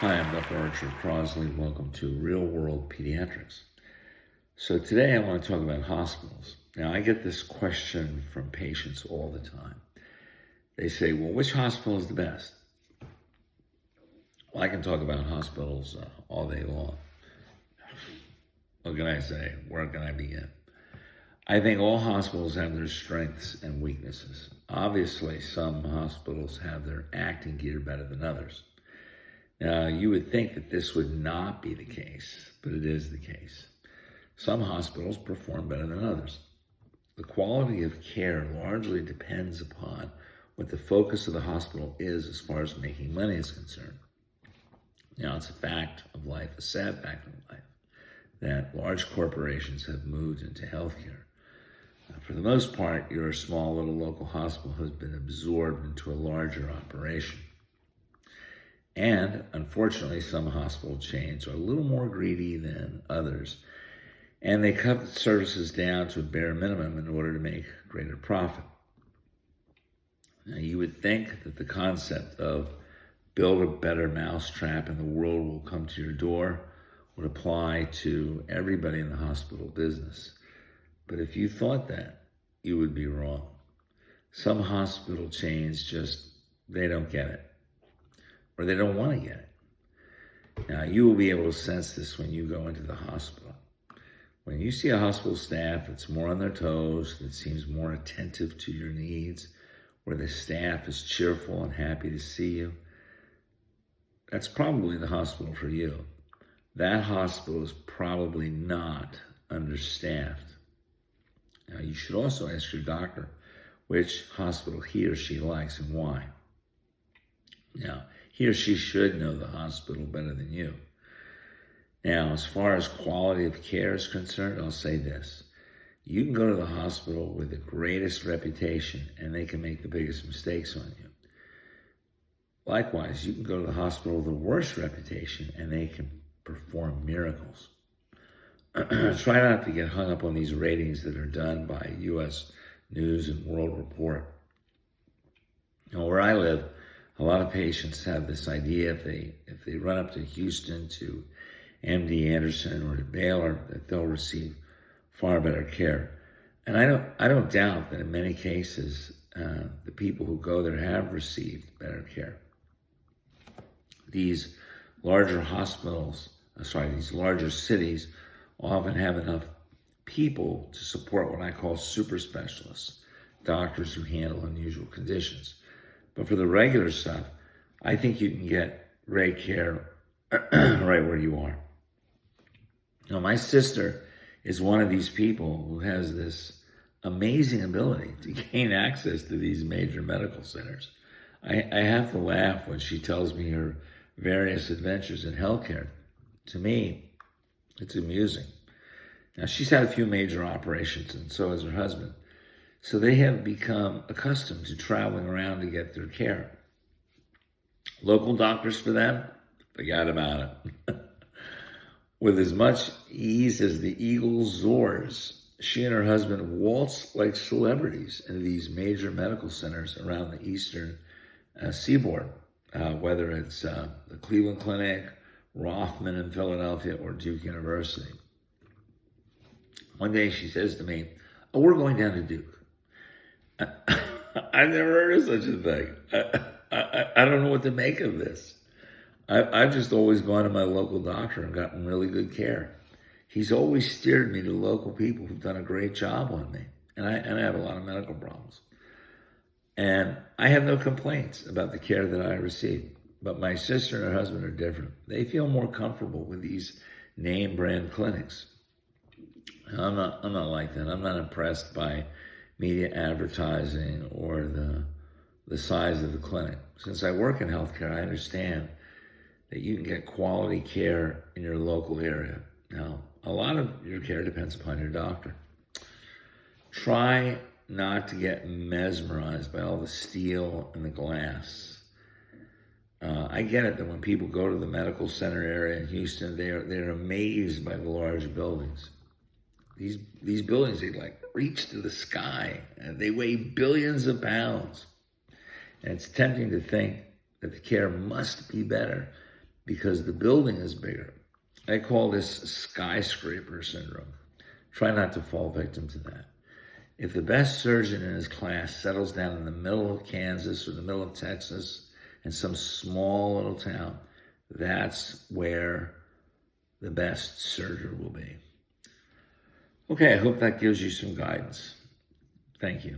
Hi, I'm Dr. Archer Crosley. Welcome to Real World Pediatrics. So today I want to talk about hospitals. Now, I get this question from patients all the time. They say, well, which hospital is the best? Well, I can talk about hospitals all day long. What can I say? Where can I begin? I think all hospitals have their strengths and weaknesses. Obviously, some hospitals have their acting gear better than others. Now, you would think that this would not be the case, but it is the case. Some hospitals perform better than others. The quality of care largely depends upon what the focus of the hospital is as far as making money is concerned. Now, it's a fact of life, a sad fact of life, that large corporations have moved into healthcare. For the most part, your small little local hospital has been absorbed into a larger operation. And unfortunately, some hospital chains are a little more greedy than others, and they cut services down to a bare minimum in order to make greater profit. Now, you would think that the concept of build a better mousetrap and the world will come to your door would apply to everybody in the hospital business. But if you thought that, you would be wrong. Some hospital chains they don't get it, or they don't want to get it. Now, you will be able to sense this when you go into the hospital. When you see a hospital staff that's more on their toes, that seems more attentive to your needs, where the staff is cheerful and happy to see you, that's probably the hospital for you. That hospital is probably not understaffed. Now, you should also ask your doctor which hospital he or she likes and why. Now, he or she should know the hospital better than you. Now, as far as quality of care is concerned, I'll say this. You can go to the hospital with the greatest reputation and they can make the biggest mistakes on you. Likewise, you can go to the hospital with the worst reputation and they can perform miracles. Try not to get hung up on these ratings that are done by U.S. News and World Report. Now, where I live, a lot of patients have this idea if they run up to Houston to MD Anderson or to Baylor that they'll receive far better care. And I don't doubt that in many cases the people who go there have received better care. These larger these larger cities often have enough people to support what I call super specialists, doctors who handle unusual conditions. But for the regular stuff, I think you can get great care right where you are. Now, my sister is one of these people who has this amazing ability to gain access to these major medical centers. I have to laugh when she tells me her various adventures in healthcare. To me, it's amusing. Now, she's had a few major operations, and so has her husband. So they have become accustomed to traveling around to get their care. Local doctors for them, forgot about it. With as much ease as the eagle soars, she and her husband waltz like celebrities into these major medical centers around the eastern seaboard, whether it's the Cleveland Clinic, Rothman in Philadelphia, or Duke University. One day she says to me, "Oh, we're going down to Duke." I've never heard of such a thing. I don't know what to make of this. I've just always gone to my local doctor and gotten really good care. He's always steered me to local people who've done a great job on me. And I have a lot of medical problems. And I have no complaints about the care that I receive. But my sister and her husband are different. They feel more comfortable with these name brand clinics. I'm not like that. I'm not impressed by media advertising or the size of the clinic. Since I work in healthcare, I understand that you can get quality care in your local area. Now, a lot of your care depends upon your doctor. Try not to get mesmerized by all the steel and the glass. I get it that when people go to the medical center area in Houston, they're amazed by the large buildings. These buildings, they reach to the sky, and they weigh billions of pounds. And it's tempting to think that the care must be better because the building is bigger. I call this skyscraper syndrome. Try not to fall victim to that. If the best surgeon in his class settles down in the middle of Kansas or the middle of Texas in some small little town, that's where the best surgeon will be. Okay, I hope that gives you some guidance. Thank you.